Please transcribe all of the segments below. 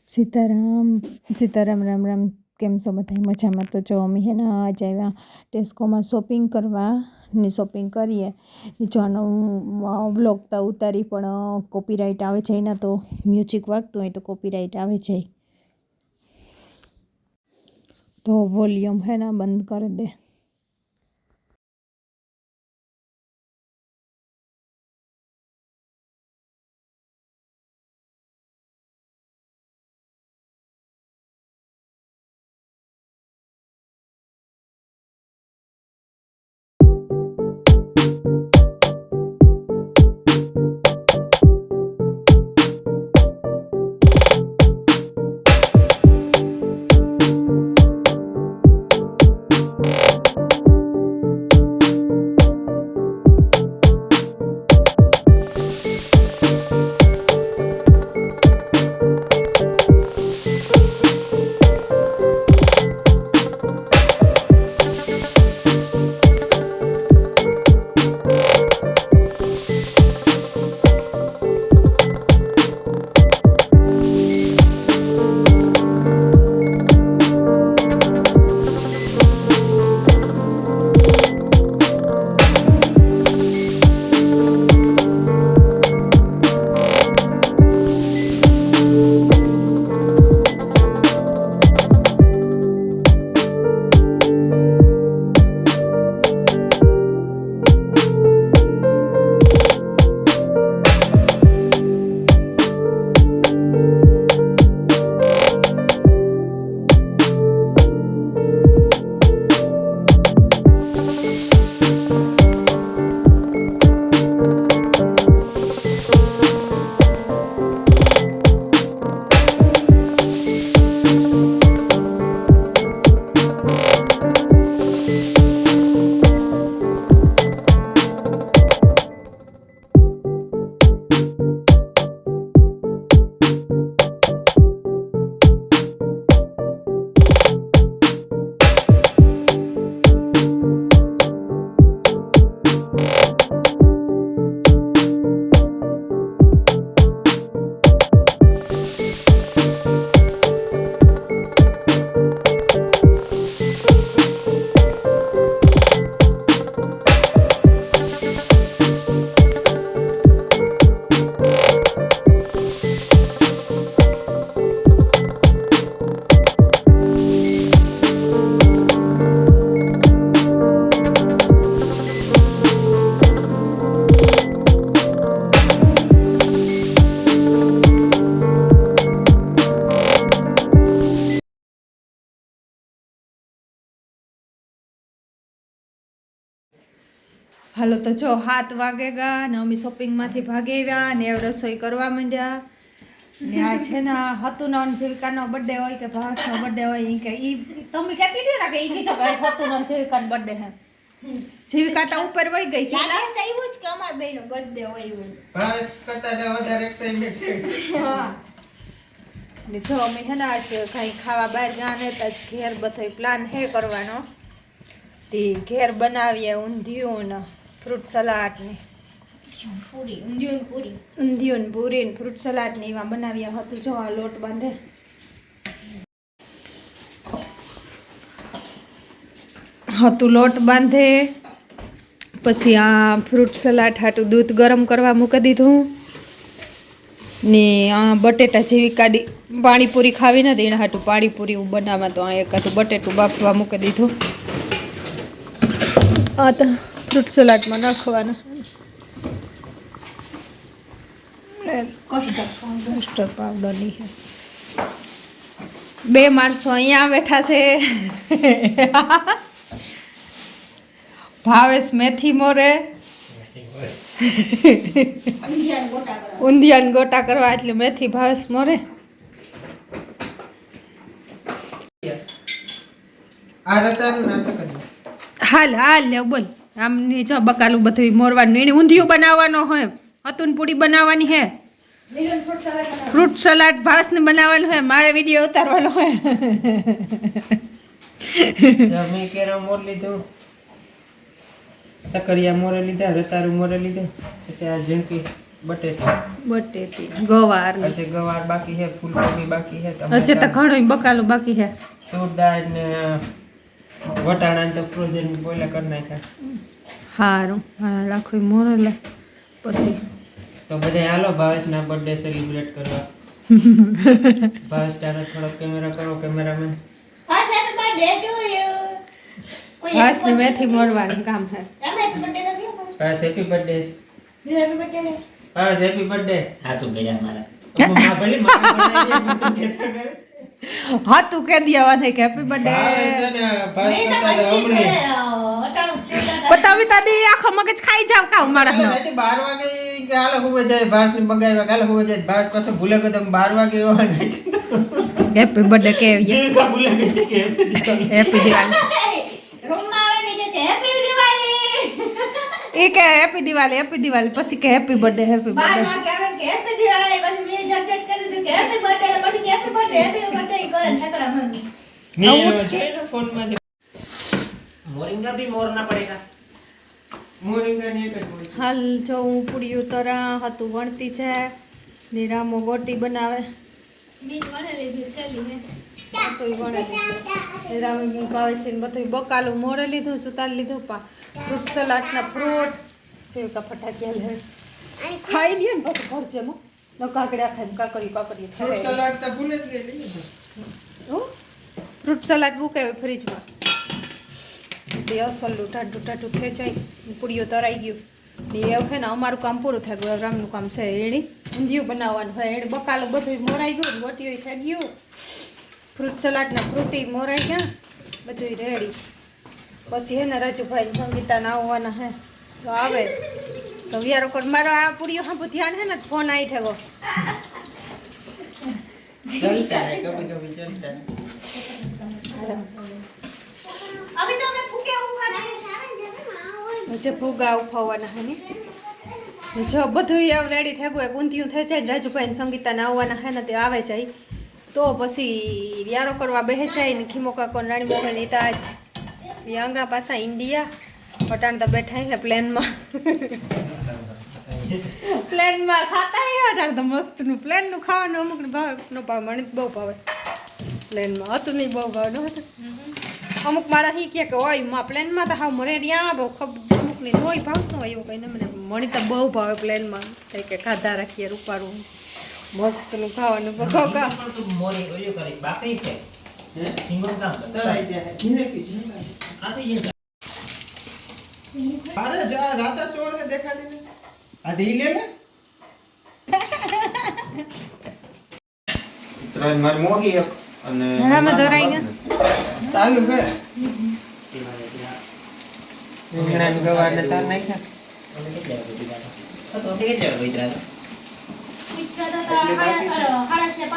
સીતારામ સીતારામ રામ રામ કેમ છો બધા મજામાં? તો જો અમે હે ને આજ આવ્યા ટેસ્કોમાં શોપિંગ કરવા ને શોપિંગ કરીએ જો આનો વ્લોગ તો ઉતારી પણ કોપીરાઇટ આવે છે એના તો મ્યુઝિક વાગતું હોય તો કોપીરાઇટ આવે છે તો વોલ્યુમ હે ને બંધ કરી દે। હાલો તો જો 7 વાગેગા ને અમે શોપિંગમાંથી ભાગી આવ્યા ને રસોઈ કરવા માંડ્યા ને આ છે ને હતુનો જીવિકાનો બર્થડે હોય કે ભાસનો બર્થડે હોય કે ઈ તમે કહેતી હતી ને કે ઈ કીધું કે હતુનો જીવિકાનો બર્થડે હે જીવિકા તો ઉપર વઈ ગઈ છે લાગે તો એવું જ કે અમાર બેનો બર્થડે હોય એવું ભાસ કરતા તો વધારે એક્સાઇટમેન્ટ હા ને જો અમે હે ને આજ કઈ ખાવા બહાર જાને તો ઘેર બધોય પ્લાન હે કરવાનો તે ઘેર બનાવીએ ઊંધિયું ને ફ્રૂટ સલાડ ને પૂરી ઊંધિયું પૂરી ને ફ્રૂટ સલાડ ને એવા બનાવ્યા હતું જો આ લોટ બાંધે હતું લોટ બાંધે પછી આ ફ્રૂટ સલાડ હાટું દૂધ ગરમ કરવા મૂકી દીધું ને આ બટેટા જેવી કાઢી પાણીપુરી ખાવી નથી એના હાટું પાણીપુરી બનાવવા તો આ એકાદું બટેટું બાફવા મૂકી દીધું આ તો ફ્રૂટ સલાડમાં નાખવાના કસ્ટર્ડ પાવડરની છે 2 માણસો અહીંયા બેઠા છે ભાવેશ મેથી મોરે ઊંધિયાન ગોટા કરવા એટલે મેથી ભાવેશ મોરે હાલ હાલ ને બોલ આમની જો બકાલું બધું મોરવાનું એને ઊંધિયું બનાવવાનો હોય હતુન પૂરી બનાવવાની હે ફ્રૂટ સલાડ ભાસને બનાવવાનું હોય મારે વિડીયો ઉતારવાનો હોય જમે કેરા મોર લીધું સકરિયા મોરે લીધા રતારું મોરે લીધું પછી આ ઝીણકી બટેટા બટેટી ગવાર આજે ગવાર બાકી છે, ફૂલકોબી બાકી છે, અચ્છા તો ઘણું બકાલું બાકી છે. તૂર દાળ ને વટાણા તો ફ્રોઝન બોઈલા કરી નાખ્યા. સારું હા રાખો મોરલે પછી તો બધા હાલો ભાવેશના બર્થડે સેલિબ્રેટ કરવા. ભાવેશ તારો થોડો કેમેરા કરો, કેમેરામેન. હાસને મેથી મોરવાનું કામ છે. Bhavesh happy birthday. Bhavesh happy birthday. હા તું ગયા મારા મમ્મા ભલે મારા બનાવી દેતા કરે. હા તું કે દિયા વાત કે હેપી બર્થડે ભાવેશ છે ને ભાવેશ કરતા તો હમણે પતાવી તાદી આખો મગજ ખાઈ જાવ કા મારા રાતે 12 વાગે કે હાલો હુવે જાય ભાવેશને બગાવ્યા હાલો હુવે જાય ભાવેશ પાસે ભૂલે ગયો તો 12 વાગે એવા નાખ્યા. હેપી બર્થડે કે જે કા ભૂલે ગઈ કે હેપી દિવાળી એ કે હેપી દિવાળી પછી કે હેપી બર્થડે ફોન માં मोरिंगा भी मोरना पड़ेगा મોરિંગા ની એક જ હોય છે. હાલ જો હું પૂડીયું તરા હતું વણતી છે નિરામો ગોટી બનાવે બધું બકાલું મોરે લીધું સુતાર લીધું ફ્રૂટ સલાડના ફ્રૂટ જેવકા ફટાકિયા લે ખાઈ લે ને પછી ભરજે મો ન કાકડા ખાઈ કાકડી ફ્રૂટ સલાડ તો ભૂલે જ ગઈ. ફ્રૂટ સલાડ મૂકે ફ્રીજમાં બે અસલું ટાટું ટાટું ખેંચાઈ પૂડીઓ તરાઈ ગયું ને એ વખતે ને અમારું કામ પૂરું થઈ ગયું. રામનું કામ છે એડી ઊંધિયું બનાવવાનું હોય એડી બકાલું બધું મોરાઈ ગયું ગોટીઓ થઈ ગયું ફ્રૂટ સલાડના ફ્રૂટી મોરાઈ ગયા બધું રેડી. પછી હે ને રાજુભાઈ સંગીતાના આવવાના હે તો આવે તો વિયારો કોડ મારો આ પૂડીઓ હા ધ્યાન હે ને ફોન આવી થયો ચલતા હે કભી કભી ચલતા હે. જે ભૂગા ઉફાવવાના હે ને જો બધું એવું રેડી થઈ ગયું ઊંધિયું થઈ જાય રાજુભાઈ સંગીતાને આવવાના હે ને તે આવે જાય તો પછી વ્યારો કરવા બેહે જાય ને ખીમો કાકો રાણી મોહન તાજ વ્યાંગા પાછા ઇન્ડિયા પટાણ તો બેઠા હે પ્લેનમાં ખાતા હે અટાણ તો મસ્તનું પ્લેનનું ખાવાનું અમુકને ભાવે ન ભાવે મને બહુ ભાવે પ્લેનમાં હતું નહીં બહુ ભાવે ન હતું અમુક મારા હી કે હોય માં પ્લેનમાં તો હાવ મરે રહ્યા બહુ અમુક નહીં હોય ભાવતું હોય એવું કંઈ ને મને મણી તો બહુ ભાવે પ્લેનમાં કંઈ કે ખાધા રાખીએ રૂપારું મસ્તનું ખાવાનું બખોકા પણ તું મોરી ઓલી કરી બાકી છે હે સિંગલ કામ તો કર આઈ જાય જીને કી આ તો ये અરે જા રાતા સોર કે દેખા દે આ દે લે લે ત્રણ માર મોગી એક અને હરામાં ધરાઈ ગયા ચાલુ કર રીંગણા ને ગવાર ને તાર નાખ્યા અમે કેટલા વાગે તો કેટલા વાગે વિતરા 5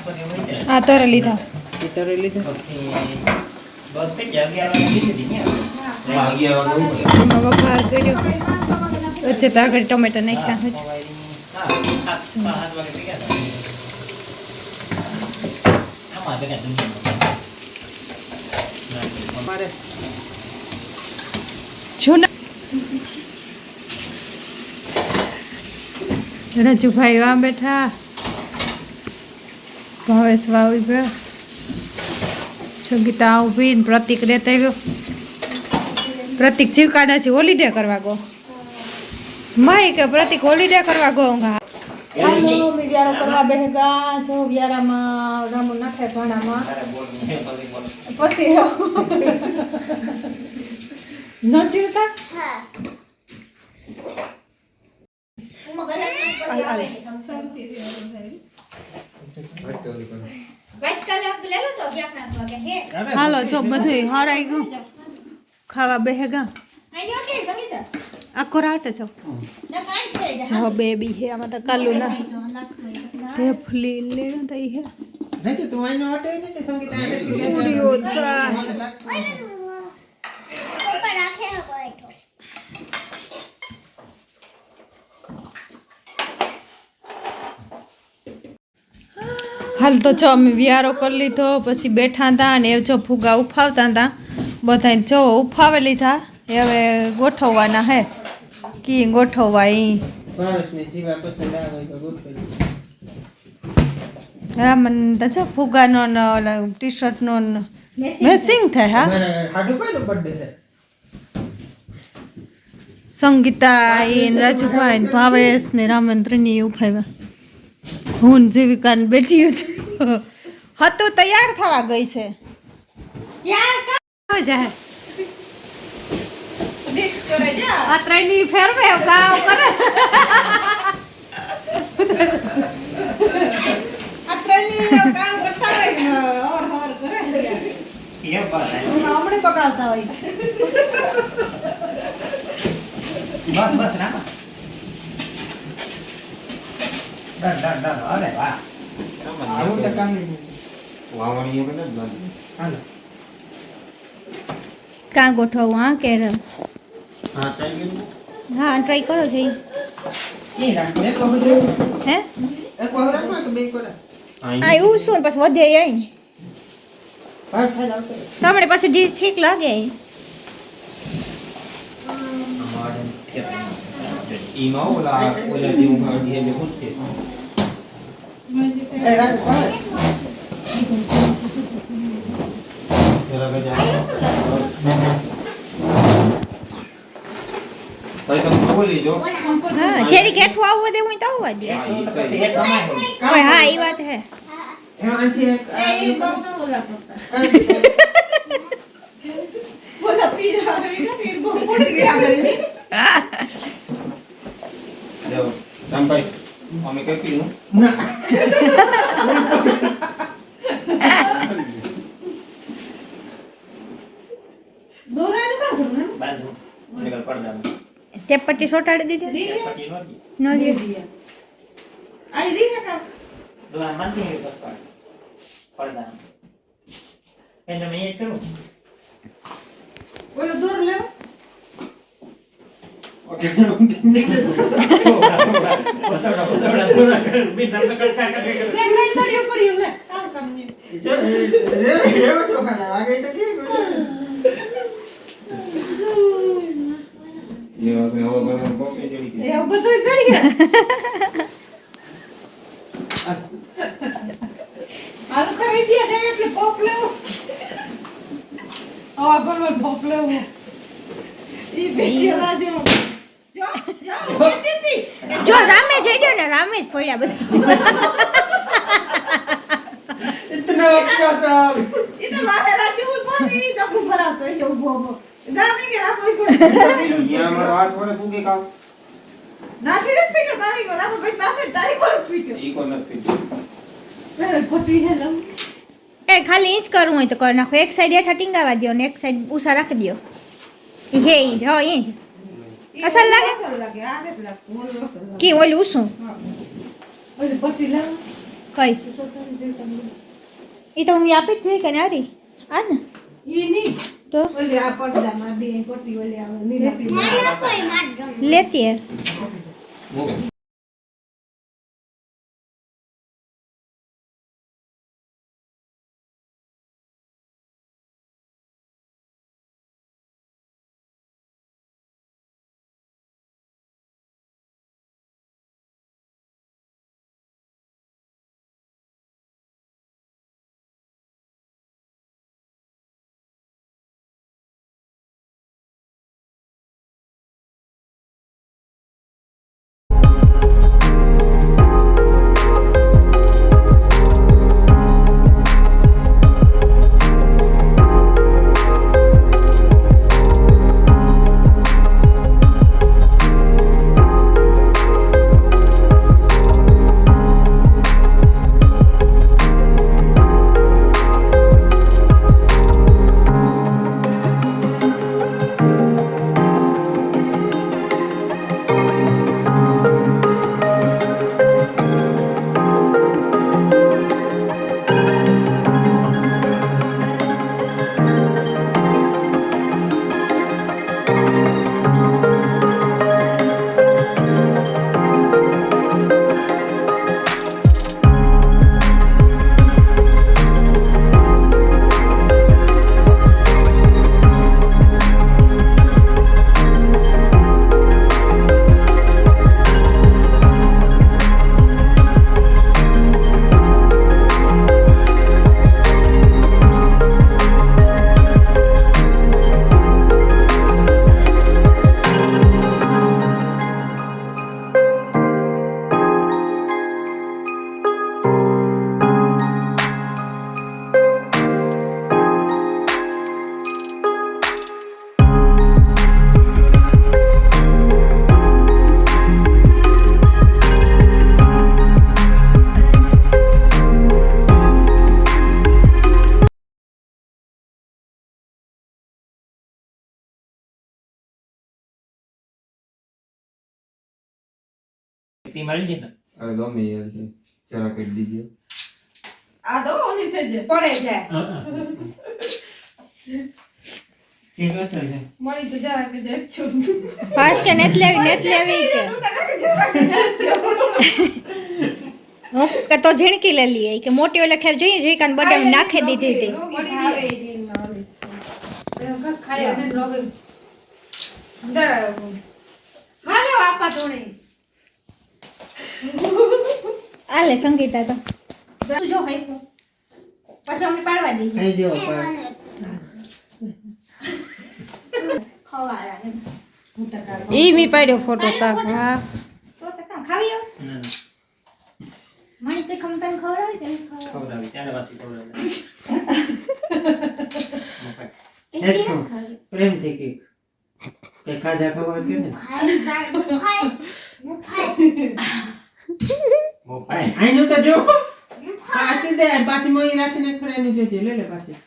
વાગે વિતરા આ તરે લીધા એ તરે લીધું પછી બસ પે જગ્યા વાગે દીધી દીધી હા, 11 વાગે ઉપર. આમાં વઘાર કર્યો વચ્ચે તો આગળ ટમેટા નાખ્યા હજુ હા 7 વાગે ગયા હતા આમાં તો કાંઈ દુનિયા મારે જૂના રાજુભાઈ વા બેઠા ભાવેશ વાવી ગયો સંગીતા ઉભી ને પ્રતિક રહેતા આવ્યો પ્રતિક જીવકાડા છે હોલીડે કરવા ગો માય કે પ્રતિક હોલીડે કરવા ગો હાલો મી વ્યારો કરવા બેહગા જો વ્યારામાં રામુ નાખે ભાણામાં પછી ન જીવતા હાલો જો બધું હરાઈ ગયું ખાવા બેહેગા આખો રાટ જો જો બેબી હે આમાં તો કાલુ ના ઢેફલી લે તઈ હે રેજે તું આઈનો હટે ને તે સંગીતા હટે પૂરીઓ ચા હાલ તો જો અમે વિયારો કરી લીધો પછી બેઠા હતા અને એ જો ફુગા ઉફાવતા હતા બધા જો ઉફાવી લીધા હવે ગોઠવવાના હે કી ગોઠવવા એ ભાવેશને જીવા પસંદ આવે તો ગોતજો. રામન તો જો ફુગાનો ને ઓલા ટી શર્ટનો મેસિંગ થાય હા મારા હાડું પાયનો બર્થડે છે. સંગીતા એ રાજુભાઈ ને ભાવેશ ને રામન ત્રણેય ઉભાવ્યા હું ને જીવિકા ને બેઠી હતું તૈયાર થવા ગઈ છે તૈયાર જાય મિક્સ કરે જા આ ત્રણેય ફેરવે કામ કરે આ ત્રણેય કામ કરતા હોય ઓર કરે ये बात है હમણે પકાવતા હોય बस बस ना डन डन डन अरे वाह આવું તો કામ નહીં. વાવણીએ કે નથી બાંધવું. હાલો. કાં ગોઠવવું હા કે હા ચાલી ગયું. હા ટ્રાય કરો છે એ રાખો એક વખત હે એક વખત રાખો કે બે વખત. આ એવું શું ને પછી વધે અહીં બહાર સાઈડ આવતો રહે. તમારી પાસે ડીશ ઠીક લાગે અહીં ઈમાં ઓલા જેવું કાઢીએ એટલે શું છે? એ રાજ ભાવેશ. જરા ગજા. ભાઈ તમે બોલી જો. હા જેરી કેઠું આવવા દે હું તો આવવા દે હા, ઈ तो કઈ. ये कमाई हो ઓય હા એ વાત હે એમાં આથી એક જો રામભાઈ અમે કઈ પીવું? ના. बाजू निकल पड़ जाना તે પટ્ટી સોટાડી દીધી पट्टी नोटी ન લે दुआ मत ही बस पड़ जाना ऐसे मैं ये करूं सोड़ा पूरा कर बिना पकड़ कर જો રેવો છો ખાના આગળ તો કે એ આપણે હવે બરાબર કોપી જડી ગઈ. એવું બધું ચડી ગયા આલુ કરી દે જાય એટલે પોપ લેવું આ બરોબર પોપ લેવું ઈ બેસીલા જો જો રામે જોઈ ગયો ને રામે જ પડ્યા બધા इतना अच्छा साहब ઈ તો મારે રાજુ બોલી તો ઉપર આવતો એવું બોબો રામે કે રાતો કોઈ અહીંયા અમારો હાથ વડે પૂગે કામ. નાથી નથી પીટો તારી કો રામો ભાઈ પાસે તારી કો પીટો ઈ કોઈ નથી. એ ખાલી ઈંચ કરવું હોય તો કરી નાખો એક સાઈડ હેઠા ટીંગાવા દો ને એક સાઈડ ઉષા રાખી દો ઈ હે ઈંચ હો ઈંચ અસલ લાગે કી ઓલું ઉસું કઈ ઈ તો હું આપી જ જોઈ કે નારી આ ને તો લેતી હે મૂકે. ક્રીમ આવી ગઈ ને હવે ગમે એ છે. જરા કરી દીજે. આ તો ઓલી થઈ જાય પડે જાય ઠીક હશે ને મળી તો જરા કે જાય છું ફાસ્ટ કે નેત લેવી કે હું કે તો ઝીણકી લઈ લઈએ કે મોટી ઓલે ખેર જોઈએ જીકાન બડે નાખી દીધી હતી આલે સંગીતા તો જો હાઈકો પછી અમે પાડવા દઈએ અહીં જેવો પણ ઈ મી પાડ્યો ફોટો તાર હા તો કામ ખાવી આવ ના ના મણી તે ખમતન ખવડાવી કે ખવડાવી ત્યારે પાછી ખવડાવી પ્રેમથી કઈક કઈ ખાધા ખવા કે ને મોપાય આઈનું તો જો પાછી દે પાછી મોઈ રાખીને ખરાનું જોજે લે લે પાછી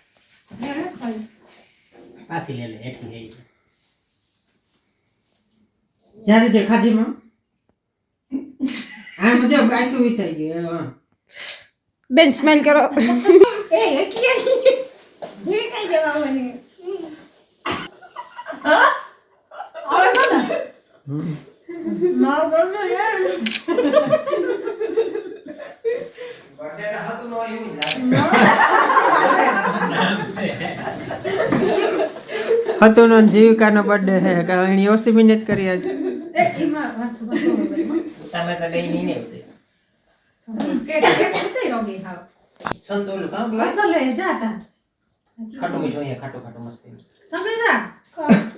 પાછી લે લે એકલી હે જ્યારે જે ખાજીમાં આમ જો આખું વિસાઈ ગયું હા બેન સ્મેલ કરો એ એટલે જે કઈ જવાની આવે કોણ માર બોલનો યાર બર્થડે હતો નો એવું હતો નો જીવિકાનો બર્થડે હે કે એની ઓછી મહેનત કરી આજ એ એમાં વાંચો તમે તો લઈ નહીં ને કે કતે રોગી હાવ સંતોલ કાં કે અસલે જાતા ખાટો મીઠો અહીંયા ખાટો ખાટો મસ્તી તમે જા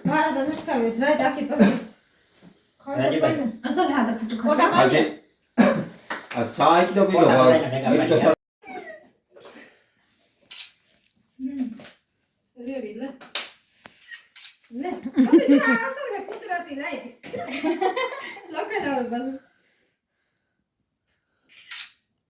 મારા તો મટકાવે રાત આખી પછી રાજુભાઈ અસલ હાથ ખોટા આજે આ ચા એકદમ પીધો ભાવ એકદમ રેડી લે લે હવે જો આ અસલ હે કુદરતી લાઈટ લખે જાવ બસ